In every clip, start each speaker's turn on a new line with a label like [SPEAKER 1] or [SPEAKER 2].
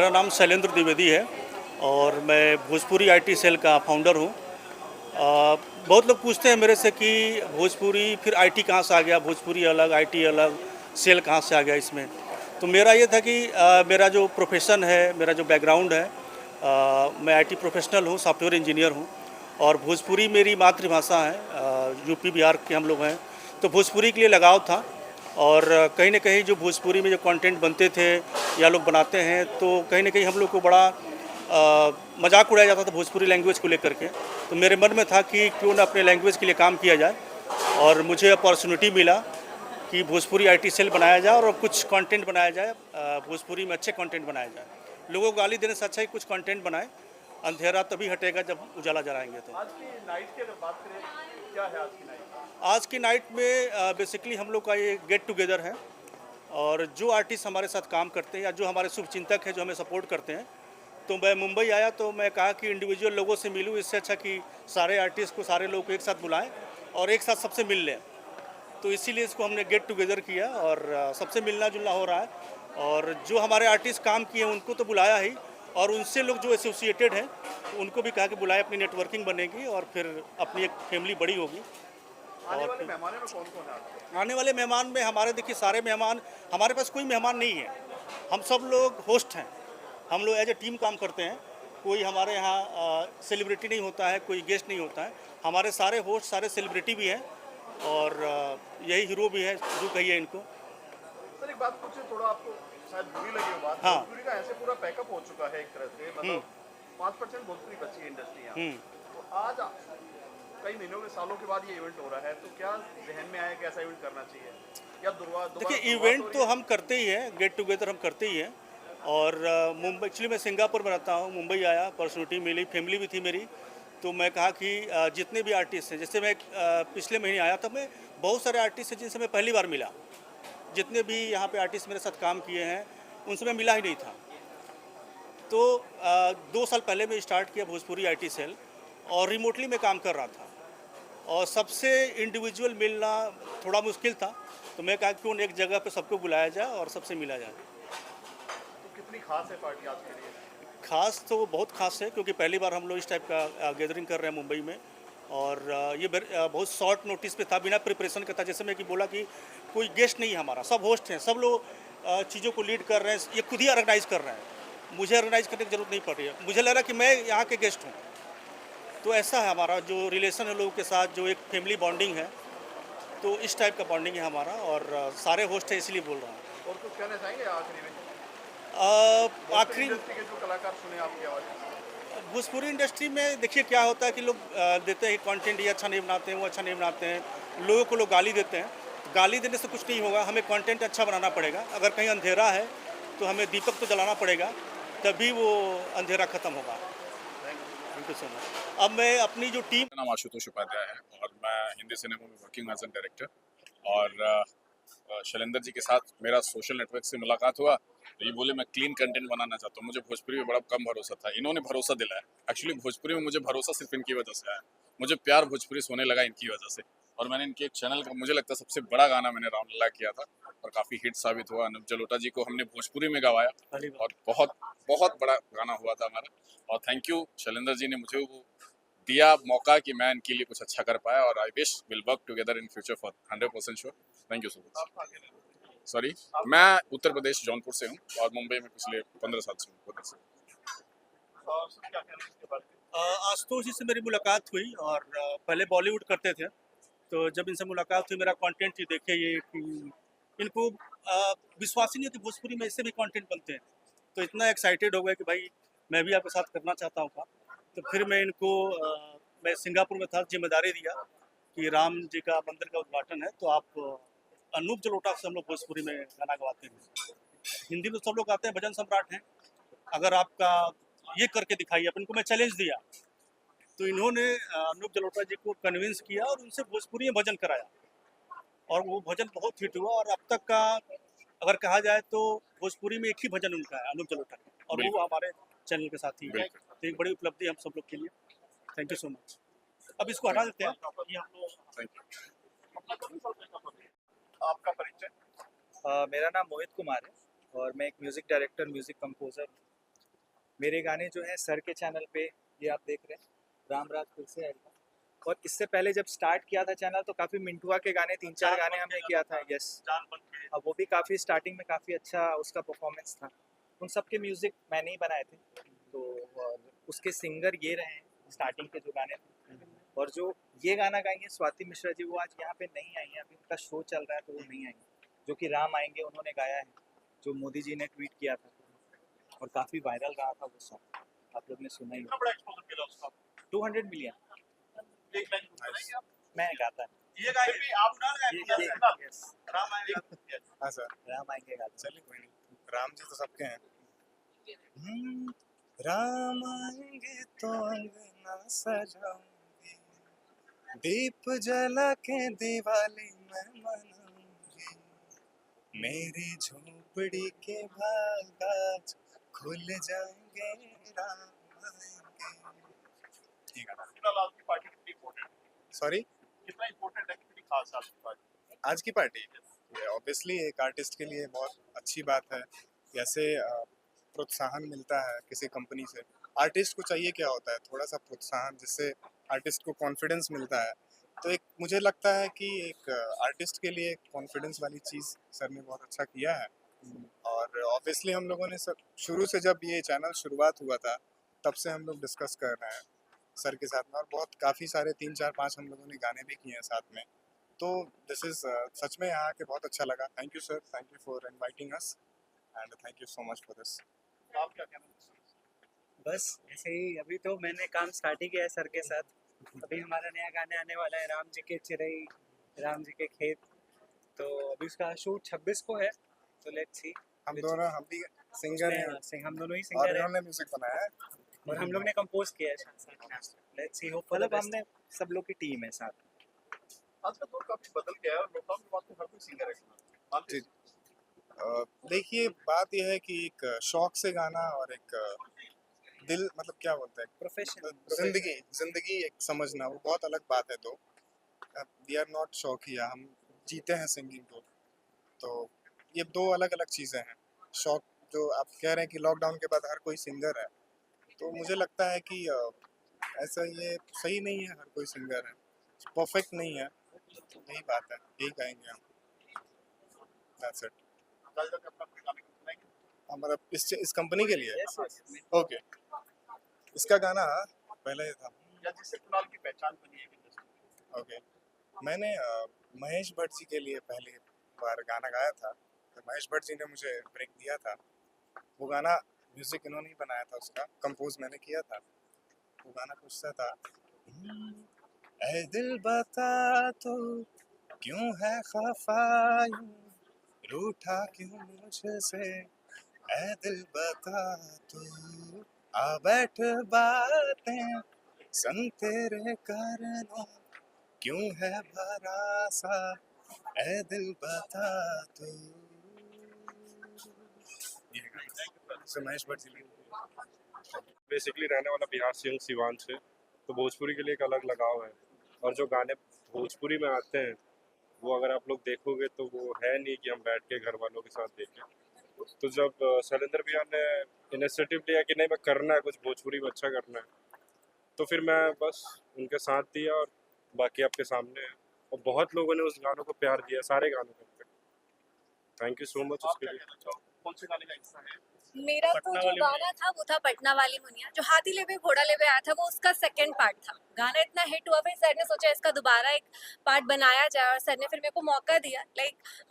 [SPEAKER 1] मेरा नाम शैलेंद्र द्विवेदी है और मैं भोजपुरी आईटी सेल का फाउंडर हूँ। बहुत लोग पूछते हैं मेरे से कि भोजपुरी फिर आईटी कहाँ से आ गया, भोजपुरी अलग आईटी अलग, सेल कहाँ से आ गया इसमें। तो मेरा ये था कि मेरा जो प्रोफेशन है, मेरा जो बैकग्राउंड है, मैं आईटी प्रोफेशनल हूँ, सॉफ्टवेयर इंजीनियर हूँ और भोजपुरी मेरी मातृभाषा है। यूपी बिहार के हम लोग हैं, तो भोजपुरी के लिए लगाव था। और कहीं न कहीं जो भोजपुरी में जो कंटेंट बनते थे या लोग बनाते हैं, तो कहीं न कहीं हम लोग को बड़ा मजाक उड़ाया जाता था भोजपुरी लैंग्वेज को लेकर के। तो मेरे मन में था कि क्यों ना अपने लैंग्वेज के लिए काम किया जाए, और मुझे अपॉर्चुनिटी मिला कि भोजपुरी आईटी सेल बनाया जाए और कुछ कंटेंट बनाया जाए, भोजपुरी में अच्छे कंटेंट बनाया जाए। लोगों को गाली देने से अच्छा ही कुछ कंटेंट बनाएं। अंधेरा तभी हटेगा जब उजाला जलाएंगे। तो
[SPEAKER 2] आज की नाइट की अगर बात करें, क्या है आज की नाइट?
[SPEAKER 1] आज की नाइट में बेसिकली हम लोग का ये गेट टुगेदर है, और जो आर्टिस्ट हमारे साथ काम करते हैं या जो हमारे शुभचिंतक हैं जो हमें सपोर्ट करते हैं, तो मैं मुंबई आया तो मैं कहा कि इंडिविजुअल लोगों से मिलूँ, इससे अच्छा कि सारे आर्टिस्ट को, सारे लोग को एक साथ बुलाएं और एक साथ सबसे मिल लें। तो इसीलिए इसको हमने गेट टुगेदर किया और सबसे मिलना जुलना हो रहा है। और जो हमारे आर्टिस्ट काम किए हैं उनको तो बुलाया ही, और उनसे लोग जो एसोसिएटेड हैं उनको भी कहा कि बुलाए, अपनी नेटवर्किंग बनेगी और फिर अपनी एक फैमिली बड़ी होगी।
[SPEAKER 2] आने वाले मेहमानों में कौन कौन है आपके?
[SPEAKER 1] आने वाले मेहमान में हमारे, देखिए सारे मेहमान, हमारे पास कोई मेहमान नहीं है, हम सब लोग होस्ट हैं। हम लोग एज ए टीम काम करते हैं। कोई हमारे यहाँ सेलिब्रिटी नहीं होता है, कोई गेस्ट नहीं होता है। हमारे सारे होस्ट सारे सेलिब्रिटी भी हैं और यही हीरो भी है, जो कहिए इनको।
[SPEAKER 2] सर एक बात पूछे, थोड़ा आपको शायद बुरी लगी हो बात।
[SPEAKER 1] हाँ।
[SPEAKER 2] भोजपुरी का ऐसे पूरा पैकअप हो चुका है एक तरह से, मतलब 5% भोजपुरी बची है इंडस्ट्री यहाँ। तो आज कई महीनों के, सालों के बाद ये इवेंट हो रहा है, तो क्या जहन में आया कि ऐसा इवेंट करना चाहिए या
[SPEAKER 1] देखिए, इवेंट तो हम करते ही हैं, गेट टुगेदर हम करते ही हैं। और मुंबई, एक्चुअली मैं सिंगापुर में रहता हूँ, मुंबई आया, अपॉर्चुनिटी मिली, फैमिली भी थी मेरी। तो मैं कहा कि जितने भी आर्टिस्ट हैं, जैसे मैं पिछले महीने आया था, मैं बहुत सारे आर्टिस्ट हैं जिनसे मैं पहली बार मिला। जितने भी यहाँ पे आर्टिस्ट मेरे साथ काम किए हैं उनसे मैं मिला ही नहीं था। तो 2 साल पहले मैं स्टार्ट किया भोजपुरी आईटी सेल, और रिमोटली मैं काम कर रहा था, और सबसे इंडिविजुअल मिलना थोड़ा मुश्किल था। तो मैं कहा क्यों एक जगह पे सबको बुलाया जाए और सबसे मिला जाए।
[SPEAKER 2] तो कितनी खास है पार्टी आज के लिए?
[SPEAKER 1] खास तो बहुत खास है, क्योंकि पहली बार हम लोग इस टाइप का गैदरिंग कर रहे हैं मुंबई में। और ये बहुत शॉर्ट नोटिस पे था, बिना प्रिपरेशन का था। जैसे मैं कि बोला कि कोई गेस्ट नहीं है हमारा, सब होस्ट हैं, सब लोग चीज़ों को लीड कर रहे हैं, ये खुद ही ऑर्गेनाइज कर रहे हैं। मुझे ऑर्गेनाइज करने की जरूरत नहीं पड़ रही है, मुझे लग रहा है कि मैं यहाँ के गेस्ट हूँ। तो ऐसा है हमारा जो रिलेशन है लोगों के साथ, जो एक फैमिली बॉन्डिंग है, तो इस टाइप का बॉन्डिंग है हमारा। और सारे होस्ट है, इसलिए बोल रहा हूँ।
[SPEAKER 2] और कुछ कहना चाहेंगे आखिरी में?
[SPEAKER 1] आखिरी,
[SPEAKER 2] इंडस्ट्री के जो कलाकार सुने आपकी आवाज़,
[SPEAKER 1] भोजपुरी इंडस्ट्री में देखिए क्या होता है कि लोग देते हैं कंटेंट, ये अच्छा नहीं बनाते हैं, वो अच्छा नहीं बनाते हैं, लोगों को लोग गाली देते हैं। गाली देने से कुछ नहीं होगा, हमें कंटेंट अच्छा बनाना पड़ेगा। अगर कहीं अंधेरा है तो हमें दीपक तो जलाना पड़ेगा, तभी वो अंधेरा खत्म होगा। Thank you so much. अब मैं अपनी जो टीम,
[SPEAKER 3] मेरा नाम आशुतोष उपाध्याय है और मैं हिंदी सिनेमा में वर्किंग एज एन डायरेक्टर। और शैलेंद्र जी के साथ मेरा सोशल नेटवर्क से मुलाकात हुआ, तो ये बोले मैं क्लीन कंटेंट बनाना चाहता हूँ। मुझे भोजपुरी में बड़ा कम भरोसा था, इन्होंने भरोसा दिलाया। एक्चुअली भोजपुरी में मुझे भरोसा सिर्फ इनकी वजह से आया, मुझे प्यार भोजपुरी से होने लगा इनकी वजह से। और मैंने इनके एक चैनल का, मुझे लगता है सबसे बड़ा गाना मैंने रामलीला किया था और काफ़ी हिट साबित हुआ। अनूप जलोटा जी को हमने भोजपुरी में गवाया और बहुत बहुत बड़ा गाना हुआ था हमारा। और थैंक यू, शैलेंद्र जी ने मुझे वो दिया मौका कि मैं इनके लिए कुछ अच्छा कर पाया। और I wish will work together in future for 100% sure. Thank you so much.
[SPEAKER 2] आप आगे रहे।
[SPEAKER 3] सॉरी, मैं उत्तर प्रदेश जौनपुर से हूँ और मुंबई में पिछले 15 साल से हूँ उधर से।
[SPEAKER 2] और सर क्या कहना है इसके बारे में?
[SPEAKER 1] आशुतोष जी से मेरी मुलाकात हुई, और पहले बॉलीवुड करते थे। तो जब इनसे मुलाकात हुई, मेरा कंटेंट ही देखे, ये कि इनको विश्वास ही नहीं है कि भोजपुरी में ऐसे भी कंटेंट बनते हैं। तो इतना एक्साइटेड हो गए कि भाई मैं भी आपके साथ करना चाहता हूँ काम। तो फिर मैं इनको मैं सिंगापुर में था, जिम्मेदारी दिया कि राम जी का मंदिर का उद्घाटन है, तो आप अनूप जलोटा से हम लोग भोजपुरी में गाना गवाते हैं। हिंदी में सब लोग गाते हैं, भजन सम्राट हैं। अगर आपका ये करके दिखाइए, अपन को मैं चैलेंज दिया, तो इन्होंने अनूप जलोटा जी को कन्विंस किया और उनसे भोजपुरी में भजन कराया, और वो भजन बहुत हिट हुआ। और अब तक का अगर कहा जाए तो भोजपुरी में एक ही भजन उनका है, अनूप जलोटा का, और वो
[SPEAKER 3] बिल्कुल
[SPEAKER 1] हमारे चैनल के साथ ही है। तो एक बड़ी उपलब्धि है हम सब लोग के लिए। Thank you so much. अब इसको हटा देते हैं, ये हम लोग।
[SPEAKER 3] Thank you.
[SPEAKER 2] आपका परिचय?
[SPEAKER 4] मेरा नाम मोहित कुमार है और मैं एक म्यूज़िक डायरेक्टर, म्यूज़िक कंपोज़र मेरे गाने जो हैं सर के चैनल पे ये आप देख रहे हैं, राम राज फिर से आएगा। और इससे पहले जब स्टार्ट किया था चैनल तो काफ़ी मिंटुआ के गाने 3-4 गाने हमने किया था। यस, अब वो भी काफ़ी स्टार्टिंग में काफ़ी अच्छा उसका परफॉर्मेंस था। उन सब के म्यूज़िक मैंने ही बनाए थे, तो और उसके सिंगर ये रहे हैं स्टार्टिंग के जो गाने थे। और जो ये गाना गाएंगे स्वाति मिश्रा जी, वो आज यहाँ पे नहीं आई हैं, अभी उनका शो चल रहा है तो वो नहीं आई हैं। जो कि राम आएंगे उन्होंने गाया है, जो मोदी जी ने ट्वीट किया था और काफ़ी वायरल रहा था वो सॉन्ग, आप लोग ने सुना ही
[SPEAKER 2] कितना बड़ा एक्सपोजर मिला उसका?
[SPEAKER 4] 200 मिलियन
[SPEAKER 2] एक लाइन सुनाएंगे आप?
[SPEAKER 4] मैं गाता है।
[SPEAKER 2] ये गाए भी आप ना गाए
[SPEAKER 4] यस,
[SPEAKER 2] राम आएगा।
[SPEAKER 5] हाँ सर,
[SPEAKER 4] राम आएंगे गाता
[SPEAKER 5] चलिए कोई नहीं, राम जी तो सबके हैं। राम आएंगे तो अंगना सजाऊंगी, दीप जला के दिवाली मैं मनाऊंगी, मेरी झोपड़ी के बाग आज खुल जाएंगे, राम आएंगे। ठीक है,
[SPEAKER 2] फिलहाल आपकी पार्टी कितनी इम्पोर्टेंट है?
[SPEAKER 5] सॉरी,
[SPEAKER 2] कितना इम्पोर्टेंट है, कितनी खास है आपकी पार्टी?
[SPEAKER 5] आज की पार्टी ऑब्वियसली एक आर्टिस्ट के लिए बहुत अच्छी बात है। जैसे प्रोत्साहन मिलता है किसी कंपनी से, आर्टिस्ट को चाहिए क्या होता है, थोड़ा सा प्रोत्साहन, जिससे आर्टिस्ट को कॉन्फिडेंस मिलता है। तो एक मुझे लगता है कि एक आर्टिस्ट के लिए कॉन्फिडेंस वाली चीज़ सर ने बहुत अच्छा किया है। और ऑब्वियसली हम लोगों ने सब शुरू से, जब ये चैनल शुरुआत हुआ था तब से हम लोग डिस्कस कर रहे हैं सर के साथ में, और बहुत काफ़ी सारे 3-4-5 हम लोगों ने गाने भी किए हैं साथ में। तो दिस इज़ सच में यहाँ आके बहुत अच्छा लगा। Thank you sir, thank you for inviting us and thank you so much for this.
[SPEAKER 2] आप क्या कहना चाहते हैं?
[SPEAKER 4] बस ऐसे ही, अभी तो मैंने काम स्टार्ट ही किया है सर के साथ। अभी हमारा नया गाना आने वाला है, राम जी के चिरई, राम जी के खेत। तो अभी उसका शूट 26 को है, तो लेट्स सी।
[SPEAKER 5] हम भी सिंगर हैं
[SPEAKER 4] हम दोनों ही
[SPEAKER 5] और
[SPEAKER 4] सिंगर हैं
[SPEAKER 5] इन्होंने म्यूजिक बनाया है।
[SPEAKER 4] और हम लोग ने कंपोज किया है। लेट्स सी, होप मतलब हमने सब लोग की टीम है साथ।
[SPEAKER 2] आज का दौर काफी बदल गया है और लॉकडाउन के बाद तो हर कोई सिंगर है। आप
[SPEAKER 5] जी। देखिए, बात यह है कि एक शौक से गाना और एक दिल, मतलब क्या बोलते हैं,
[SPEAKER 4] प्रोफेशन,
[SPEAKER 5] जिंदगी एक समझना, वो बहुत अलग बात है। तो वी आर नॉट शौकिया, हम जीते हैं सिंगिंग को। तो ये दो अलग अलग चीज़ें हैं। शौक, जो आप कह रहे हैं कि लॉकडाउन के बाद हर कोई सिंगर है, तो मुझे लगता है कि ऐसा ये सही नहीं है, हर कोई सिंगर है, परफेक्ट नहीं है। यही बात है, यही कहेंगे हम। That's it.
[SPEAKER 2] आगे जाके अपना कोई गाने सुनाएंगे?
[SPEAKER 5] हमारा इस कंपनी के लिए ओके, इसका गाना पहले था।
[SPEAKER 2] या जिससे कुणाल की पहचान बनी है इंडस्ट्री में?
[SPEAKER 5] ओके, मैंने महेश भट्ट जी के लिए पहली बार गाना गाया था, तो महेश भट्ट जी ने मुझे ब्रेक दिया था। वो गाना म्यूजिक इन्होंने ही बनाया था, उसका कंपोज मैंने किया था। वो गाना कुछ सा था, ऐ दिल बता तो क्यों है खफा यूं, रूठा क्यों मुझसे, ऐ दिल बता तो आ बैठ बातें संग तेरे करना, क्यों है भरा सा, ऐ दिल बता तो। महेश भट्ट जी।
[SPEAKER 6] बेसिकली रहने वाला बिहार से हूँ, सिवान से, तो भोजपुरी के लिए एक अलग लगाव है। और जो गाने भोजपुरी में आते हैं वो अगर आप लोग देखोगे तो वो है नहीं कि हम बैठ के घर वालों के साथ देखें। तो जब शैलेंद्र भैया ने इनिशिएटिव लिया कि नहीं, मैं करना है कुछ भोजपुरी में अच्छा करना है, तो फिर मैं बस उनके साथ दिया और बाकी आपके सामने है। और बहुत लोगों ने उस गानों को प्यार दिया, सारे गानों को। थैंक यू सो मच
[SPEAKER 2] आप
[SPEAKER 6] उसके
[SPEAKER 2] क्या
[SPEAKER 6] लिए।
[SPEAKER 2] कहना चाहोगे? कौन से गाने का हिस्सा है?
[SPEAKER 7] मेरा तो जो गाना था वो था पटना वाली मुनिया, जो हाथी लेबे घोड़ा लेबे आया था, वो उसका सेकंड पार्ट था। गाना इतना हिट हुआ, फिर सर ने सोचा इसका दोबारा एक पार्ट बनाया जाए और सर ने फिर मेरे को मौका दिया।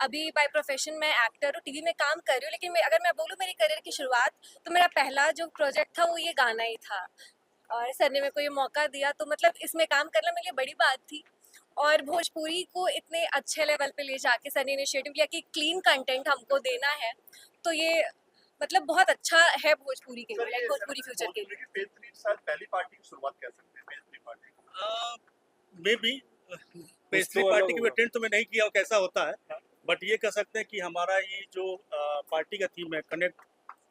[SPEAKER 7] अभी बाय प्रोफेशन मैं एक्टर हूँ, टीवी में काम कर रही हूँ, लेकिन अगर मैं बोलूँ मेरी करियर की शुरुआत, तो मेरा पहला जो प्रोजेक्ट था वो ये गाना ही था। और सर ने मेरे को ये मौका दिया, तो मतलब इसमें काम करना मेरे लिए बड़ी बात थी। और भोजपुरी को इतने अच्छे लेवल पे ले जाके सर ने इनिशिएटिव लिया कि क्लीन कंटेंट हमको देना है, तो ये मतलब बहुत अच्छा है भोजपुरी के लिए, भोजपुरी फ्यूचर के लिए।
[SPEAKER 2] फेज 3 शायद पहली पार्टी की शुरुआत कह सकते हैं, phase 3 party.
[SPEAKER 1] May be pastry
[SPEAKER 6] तो अलग
[SPEAKER 1] पार्टी की
[SPEAKER 6] होगा।
[SPEAKER 1] अटेंड तो मैं नहीं किया और कैसा होता है, बट ये कह सकते हैं कि हमारा ये जो पार्टी का थीम है, connect,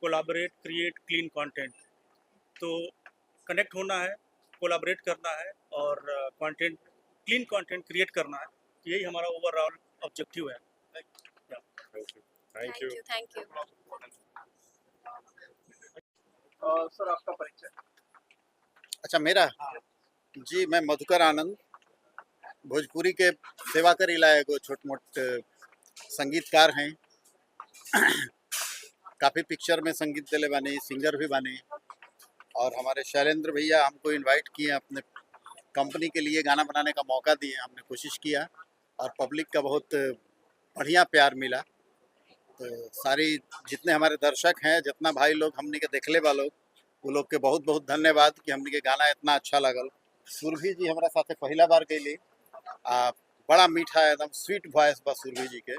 [SPEAKER 1] collaborate, create, clean content. तो कनेक्ट होना है, कोलाबरेट करना है और कंटेंट, क्लीन कंटेंट क्रिएट करना है, यही हमारा ओवरऑल ऑब्जेक्टिव है।
[SPEAKER 6] Thank you.
[SPEAKER 7] Thank you, thank you.
[SPEAKER 2] Sir आपका परिचय।
[SPEAKER 8] अच्छा मेरा जी मैं मधुकर आनंद भोजपुरी के सेवा करी लायक एगो छोट मोट संगीतकार हैं। काफ़ी पिक्चर में संगीत दिले बानी, सिंगर भी बानी। और हमारे शैलेंद्र भैया हमको इनवाइट किए, अपने कंपनी के लिए गाना बनाने का मौका दिए। हमने कोशिश किया और पब्लिक का बहुत बढ़िया प्यार मिला। तो सारी जितने हमारे दर्शक हैं, जितना भाई लोग हमने के देखले बा लोग, वो लोग के बहुत बहुत धन्यवाद कि हमने के गाना इतना अच्छा लगल। सुरभि जी हमारा साथे पहला बार गईली। बड़ा मीठा एकदम स्वीट वॉइस बा सुरभि जी के।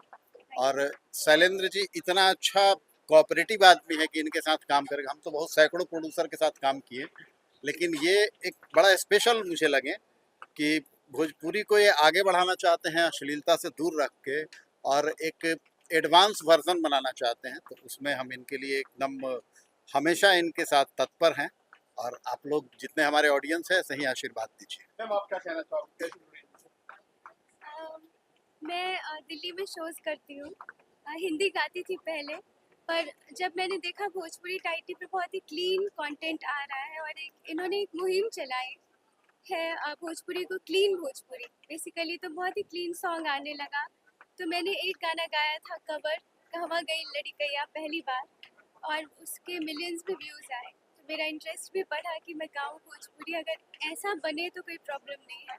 [SPEAKER 8] और शैलेंद्र जी इतना अच्छा कोऑपरेटिव आदमी है कि इनके साथ काम करेगा। हम तो बहुत सैकड़ों प्रोड्यूसर के साथ काम किए, लेकिन ये एक बड़ा स्पेशल मुझे लगे कि भोजपुरी को ये आगे बढ़ाना चाहते हैं अश्लीलता से दूर रख के, और एक एडवांस वर्जन बनाना चाहते हैं। तो उसमें हम इनके लिए एकदम हमेशा इनके साथ तत्पर हैं। और आप लोग जितने हमारे ऑडियंस है सही आशीर्वाद दीजिए।
[SPEAKER 2] मैम आप क्या कहना चाहोगे, कैसी जुड़ी?
[SPEAKER 9] मैं दिल्ली में शोज़ करती हूँ। हिंदी गाती थी पहले, पर जब मैंने देखा भोजपुरी टाइटी पे बहुत ही क्लीन कंटेंट आ रहा है और इन्होंने एक मुहिम चलाई है भोजपुरी को क्लीन भोजपुरी, बेसिकली तो बहुत ही क्लीन सॉन्ग आने लगा। तो मैंने एक गाना गाया था कवर, कहवा गई लड़कैया, पहली बार, और उसके मिलियंस में व्यूज़ आए। तो मेरा इंटरेस्ट भी बढ़ा कि मैं गाऊँ भोजपुरी, अगर ऐसा बने तो कोई प्रॉब्लम नहीं है।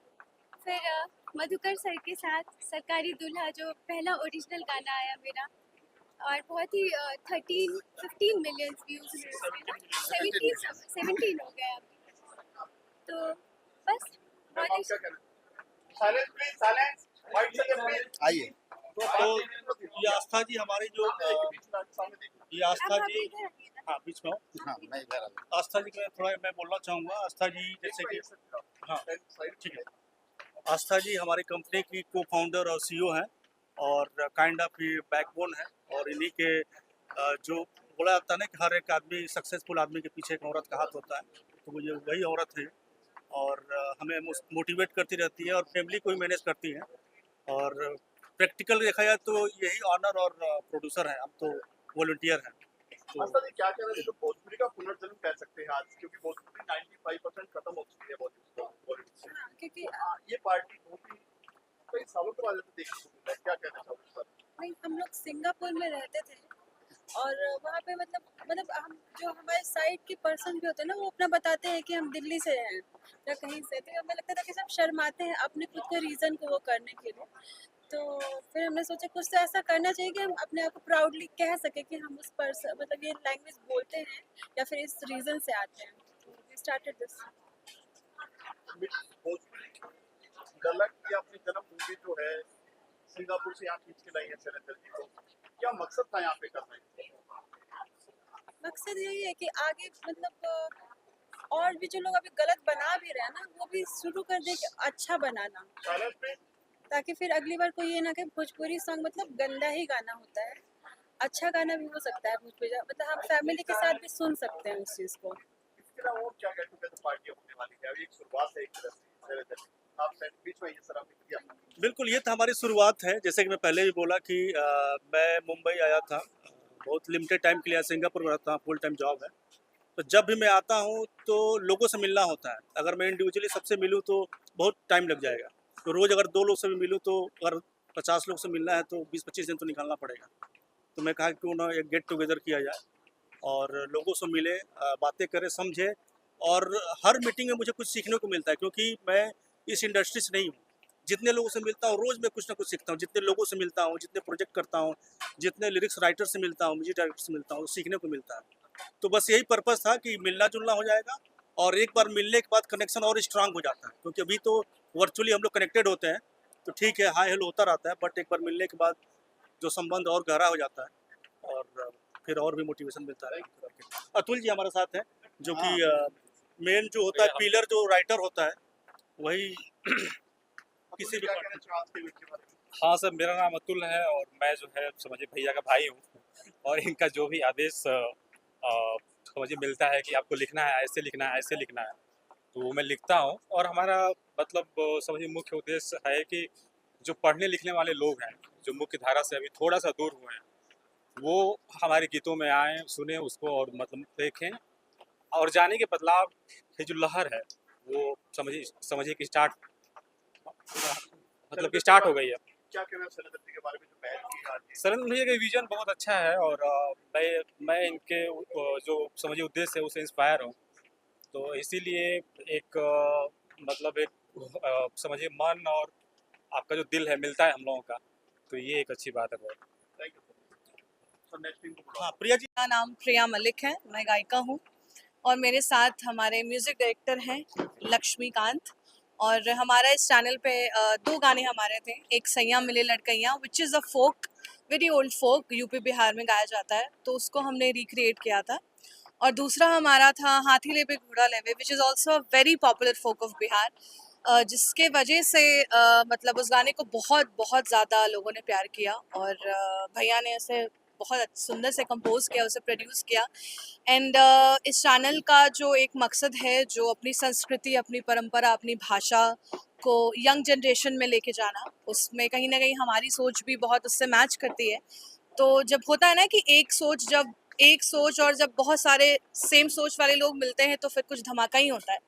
[SPEAKER 9] फिर मधुकर सर के साथ सरकारी दूल्हा जो पहला ओरिजिनल गाना आया मेरा, और बहुत ही 13-15 मिलियन व्यूज़ हुए उसमें ना, 17 हो गया अभी। तो बस बहुत
[SPEAKER 2] आप
[SPEAKER 9] ही
[SPEAKER 2] क्या कहना? साइलेंस प्लीज, साइलेंस, वाइट से प्लीज।
[SPEAKER 8] आइए।
[SPEAKER 1] तो ये आस्था जी हमारी जो
[SPEAKER 2] सामने देखो।
[SPEAKER 1] ये आस्था
[SPEAKER 9] अब आप
[SPEAKER 1] जी,
[SPEAKER 9] इधर आइए ना।
[SPEAKER 1] हाँ बीच में हो।
[SPEAKER 8] हाँ मैं इधर आ गया।
[SPEAKER 1] आस्था जी के थोड़ा मैं बोलना चाहूँगा। आस्था जी जैसे कि हाँ ठीक है, आस्था जी हमारी कंपनी की को फाउंडर और सीईओ हैं और काइंड ऑफ ये बैकबोन है। और इन्हीं के जो बोला जाता है ना कि हर एक आदमी, सक्सेसफुल आदमी के पीछे एक औरत का हाथ होता है, तो वो ये वही औरत है। और हमें मोटिवेट करती रहती है और फैमिली को भी मैनेज करती है। और प्रैक्टिकल देखा जाए तो यही ऑनर और प्रोड्यूसर हैं, हम तो वॉलंटियर हैं। तो
[SPEAKER 2] आस्था जी क्या कहना है, जो भोजपुरी का पुनर्जन्म कह सकते हैं आज, क्योंकि भोजपुरी 95% खत्म हो चुकी है बॉलीवुड से।
[SPEAKER 9] हाँ, क्योंकि
[SPEAKER 2] ये पार्टी बहुत ही कई सालों के बाद देखने को मिला है, क्या कहना चाहोगे सर?
[SPEAKER 10] नहीं, हम लोग सिंगापुर में रहते थे और वहाँ पे मतलब हम जो हमारे साइड के पर्सन भी होते हैं ना, वो अपना बताते हैं कि हम दिल्ली से हैं या कहीं से। तो हमें लगता था कि सब शर्माते हैं अपने खुद के रीज़न को वो करने के लिए। तो फिर हमने सोचा कुछ तो ऐसा करना चाहिए कि हम अपने आप को प्राउडली कह सकें कि हम उस पर्सन मतलब ये लैंग्वेज बोलते हैं या फिर इस रीज़न से आते हैं। तो वी स्टार्टेड दिस।
[SPEAKER 2] भोजपुरी गलत की अपनी जन्मभूमि जो है सिंगापुर से यहाँ खींच के लाई है शैलेंद्र जी को, क्या मकसद था यहाँ पे करने का?
[SPEAKER 10] मकसद यही है कि आगे मतलब और भी जो लोग अभी गलत बना भी रहे हैं ना, वो भी शुरू कर दे कि अच्छा बनाना,
[SPEAKER 2] शैलेंद्र प्लीज।
[SPEAKER 10] ताकि फिर अगली बार कोई ये ना कि भोजपुरी सॉन्ग मतलब गंदा ही गाना होता है, अच्छा गाना भी हो सकता है भोजपुरी, मतलब हम फैमिली के साथ भी सुन सकते हैं उस चीज़ को।
[SPEAKER 2] इसके अलावा और क्या गेट टुगेदर पार्टी होने वाली है? अभी एक शुरुआत है एक तरह से शैलेंद्र जी। आप सेट बीच में ये सर आपने किया।
[SPEAKER 1] बिल्कुल, ये तो हमारी शुरुआत है। जैसे कि मैं पहले भी बोला कि मैं मुंबई आया था, बहुत लिमिटेड टाइम के लिए सिंगापुर में रहता हूँ, फुल टाइम जॉब है। तो जब भी मैं आता हूँ तो लोगों से मिलना होता है। अगर मैं इंडिविजुअली सबसे मिलूँ तो बहुत टाइम लग जाएगा। तो रोज़ अगर 2 लोग से भी मिलूँ तो अगर 50 लोग से मिलना है तो 20-25 दिन तो निकालना पड़ेगा। तो मैं कहा क्यों ना एक गेट टुगेदर किया जाए और लोगों से मिले, बातें करें, समझे। और हर मीटिंग में मुझे कुछ सीखने को मिलता है, क्योंकि मैं इस इंडस्ट्री से नहीं हूँ। जितने लोगों से मिलता हूँ रोज़ मैं कुछ ना कुछ सीखता हूँ। जितने लोगों से मिलता हूँ, जितने प्रोजेक्ट करता हूँ, जितने लिरिक्स राइटर से मिलता हूँ, म्यूजिक डायरेक्टर से मिलता हूँ, सीखने को मिलता है। तो बस यही पर्पस था कि मिलना जुलना हो जाएगा और एक बार मिलने के बाद कनेक्शन और स्ट्रांग हो जाता है। क्योंकि अभी तो वर्चुअली हम लोग कनेक्टेड होते हैं तो ठीक है, हाय हेलो होता रहता है, बट एक बार मिलने के बाद जो संबंध और गहरा हो जाता है और फिर और भी मोटिवेशन मिलता है। अतुल जी हमारे साथ हैं, जो कि मेन जो होता है पिलर, जो राइटर होता है, वही किसी भी
[SPEAKER 2] क्या कहना चाहो आज के वीडियो के बारे में?
[SPEAKER 11] हाँ सर, मेरा नाम अतुल है और मैं जो है समझिए भैया का भाई हूँ और इनका जो भी आदेश समझिए मिलता है कि आपको लिखना है, ऐसे लिखना है, ऐसे लिखना है, तो वो मैं लिखता हूँ। और हमारा मतलब समझिए मुख्य उद्देश्य है कि जो पढ़ने लिखने वाले लोग हैं, जो मुख्य धारा से अभी थोड़ा सा दूर हुए हैं, वो हमारे गीतों में आएँ, सुने उसको और मतलब देखें और जाने के बदलाव की जो लहर है वो समझिए कि स्टार्ट मतलब कि स्टार्ट हो गई है।
[SPEAKER 2] क्या कहना है शैलेंद्र जी के बारे में जो पहल की आज ये?
[SPEAKER 11] शैलेंद्र भैया का विजन बहुत अच्छा है और मैं इनके जो समझिए उद्देश्य है उससे इंस्पायर हूँ। तो इसीलिए एक मतलब एक समझिए मन और आपका जो दिल है मिलता है हम लोगों का, तो ये एक अच्छी बात है बहुत।
[SPEAKER 2] Thank you sir. Next team को
[SPEAKER 1] हाँ प्रिया जी।
[SPEAKER 10] मेरा नाम प्रिया मलिक है, मैं गायिका हूँ और मेरे साथ हमारे म्यूजिक डायरेक्टर हैं लक्ष्मीकांत। और हमारा इस चैनल पे 2 गाने हमारे थे, एक सैया मिले लड़कैया which is a folk, very old folk, UP Bihar में गाया जाता है, तो उसको हमने रिक्रिएट किया था। और दूसरा हमारा था हाथी लेबे घोड़ा लेबे which is also a very popular folk of Bihar, जिसके वजह से मतलब उस गाने को बहुत बहुत ज़्यादा लोगों ने प्यार किया और भैया ने उसे बहुत सुंदर से कंपोज किया, उसे प्रोड्यूस किया। एंड इस चैनल का जो एक मकसद है, जो अपनी संस्कृति, अपनी परंपरा, अपनी भाषा को यंग जनरेशन में लेके जाना, उसमें कहीं ना कहीं हमारी सोच भी बहुत उससे मैच करती है। तो जब होता है ना कि एक सोच और जब बहुत सारे सेम सोच वाले लोग मिलते हैं तो फिर कुछ धमाका ही होता है।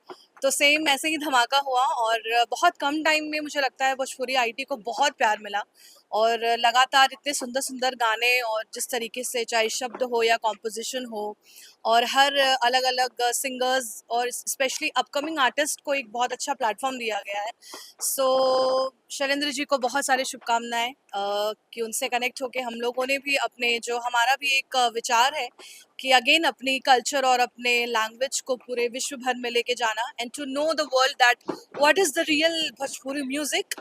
[SPEAKER 10] तो सेम ऐसे ही धमाका हुआ और बहुत कम टाइम में मुझे लगता है भोजपुरी आईटी को बहुत प्यार मिला और लगातार इतने सुंदर सुंदर गाने और जिस तरीके से चाहे शब्द हो या कॉम्पोजिशन हो और हर अलग अलग सिंगर्स और स्पेशली अपकमिंग आर्टिस्ट को एक बहुत अच्छा प्लेटफॉर्म दिया गया है। सो शैलेंद्र जी को बहुत सारी शुभकामनाएं कि उनसे कनेक्ट होके हम लोगों ने भी अपने जो हमारा भी एक विचार है कि अगेन अपनी कल्चर और अपने लैंग्वेज को पूरे विश्व भर में लेके जाना and to know the world that what is the real Bhojpuri music,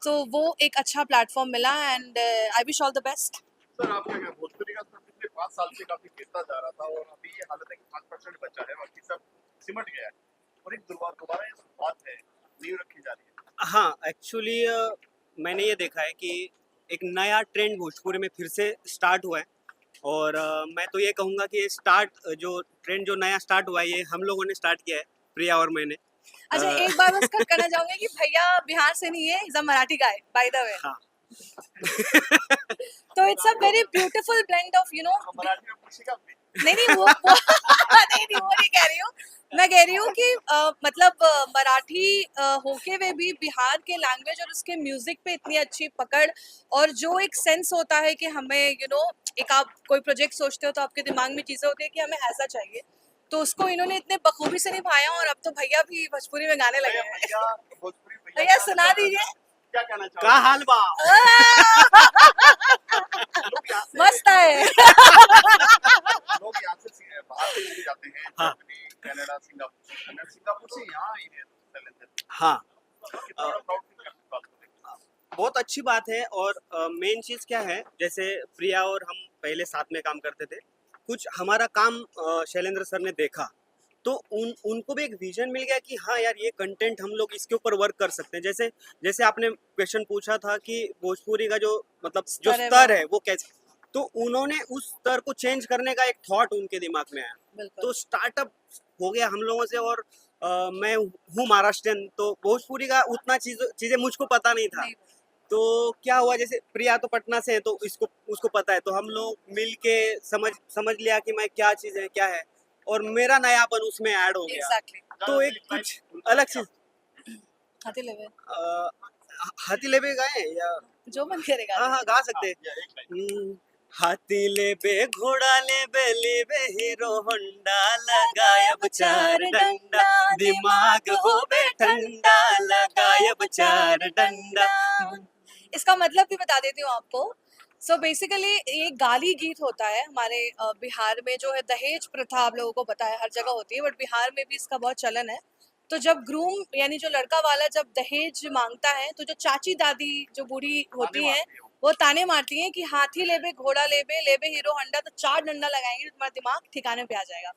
[SPEAKER 10] तो वो एक अच्छा प्लेटफॉर्म मिला and I wish all the best.
[SPEAKER 2] Sir आप क्या भोजपुरी का स्तर पिछले 5 साल से काफी गिरता जा रहा था और अभी ये हालत है कि 5% बचा है, बाकी सब सिमट गया है और एक दोबारा ये बात है नींव रखी जा रही है।
[SPEAKER 12] हाँ, एक्चुअली मैंने ये देखा है कि एक नया ट्रेंड भोजपुरी में फिर से स्टार्ट हुआ है और मैं तो ये कहूँगा कि जो ट्रेंड जो नया स्टार्ट हुआ है ये हम लोगों ने स्टार्ट किया है, प्रिया और मैंने।
[SPEAKER 10] अच्छा, एक बार बस कहना चाहूंगी कि भैया बिहार से नहीं है, is a Marathi guy by the way.
[SPEAKER 12] हाँ।
[SPEAKER 10] तो it's a very beautiful blend of
[SPEAKER 2] Marathi में पूछेगा अपनी।
[SPEAKER 10] नहीं वो नहीं वो नहीं कह रही हूँ, मैं कह रही हूँ कि मतलब मराठी होके हुए भी बिहार के लैंग्वेज और उसके म्यूजिक पे इतनी अच्छी पकड़ और जो एक सेंस होता है कि हमें एक आप कोई प्रोजेक्ट सोचते हो तो आपके दिमाग में चीजें होती है कि हमें ऐसा चाहिए, तो उसको इन्होंने इतने बखूबी से निभाया और अब तो भैया भी भोजपुरी में गाने लगे हैं। भैया सुना दीजिए।
[SPEAKER 2] क्या कहना
[SPEAKER 12] का हाल बा?
[SPEAKER 10] मस्त है।
[SPEAKER 2] लोग यहाँ से बाहर चले जाते हैं,
[SPEAKER 12] हाँ।
[SPEAKER 2] कनाडा, सिंगापुर से यहाँ आई है शैलेंद्र।
[SPEAKER 12] हाँ,
[SPEAKER 2] कितना बड़ा प्राउड फील करते हो बात को?
[SPEAKER 12] बहुत अच्छी बात है और मेन चीज़ क्या है, जैसे प्रिया और हम पहले साथ में काम करते थे, कुछ हमारा काम शैलेंद्र सर ने देखा तो उनको भी एक विजन मिल गया कि हाँ यार ये कंटेंट हम लोग इसके ऊपर वर्क कर सकते हैं। जैसे आपने क्वेश्चन पूछा था कि भोजपुरी का जो मतलब जो स्तर है वो कैसे, तो उन्होंने उस स्तर को चेंज करने का एक थॉट उनके दिमाग में आया, तो स्टार्टअप हो गया हम लोगों से। और मैं हूँ महाराष्ट्रियन, तो भोजपुरी का उतना चीज़ें मुझको पता नहीं था। तो क्या हुआ, जैसे प्रिया तो पटना से है तो उसको पता है, तो हम लोग मिल के समझ लिया कि मैं क्या चीज़ है क्या है, और मेरा नयापन उसमें ऐड हो गया।
[SPEAKER 10] Exactly.
[SPEAKER 12] तो एक कुछ अलग चीज हाथी लेबे गाए या
[SPEAKER 10] जो मन करेगा।
[SPEAKER 12] हाँ गा सकते हैं। हाथी लेबे घोड़ा लेबे हीरो होंडा लगायब 4 डंडा, दिमाग होबे ठंडा लगायब 4 डंडा।
[SPEAKER 10] इसका मतलब भी बता देती हूँ आपको। सो बेसिकली ये गाली गीत होता है हमारे बिहार में, जो है दहेज प्रथा आप लोगों को पता है हर जगह होती है, बट बिहार में भी इसका बहुत चलन है। तो जब ग्रूम यानी जो लड़का वाला जब दहेज मांगता है तो जो चाची दादी जो बूढ़ी होती हैं वो ताने मारती हैं कि हाथी लेबे घोड़ा लेबे हीरो होंडा, तो 4 डंडा लगाएंगे तो तुम्हारा दिमाग ठिकाने पे आ जाएगा।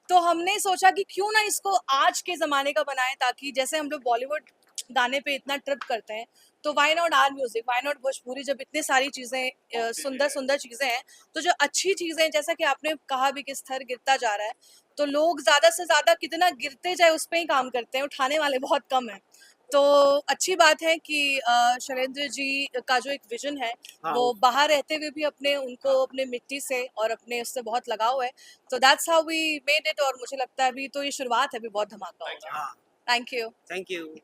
[SPEAKER 10] तो हमने सोचा कि क्यों ना इसको आज के ज़माने का बनाएं, ताकि जैसे हम लोग बॉलीवुड गाने पे इतना ट्रिप करते हैं तो why not our music, why not Bhojpuri, जब इतनी सारी चीज़ें सुंदर सुंदर चीज़ें हैं, तो जो अच्छी चीज़ें जैसा कि आपने कहा भी कि स्तर गिरता जा रहा है, तो लोग ज़्यादा से ज़्यादा कितना गिरते जाए उस पर ही काम करते हैं, उठाने वाले बहुत कम हैं।
[SPEAKER 13] तो अच्छी बात है कि शैलेंद्र जी का जो एक विजन है
[SPEAKER 12] हाँ
[SPEAKER 13] वो बाहर रहते हुए भी अपने उनको अपने मिट्टी से और अपने उससे बहुत लगाव है, तो that's how we made it. और मुझे लगता है अभी तो ये शुरुआत है, अभी बहुत धमाका होगा।
[SPEAKER 12] हाँ
[SPEAKER 13] थैंक यू।
[SPEAKER 12] Thank you.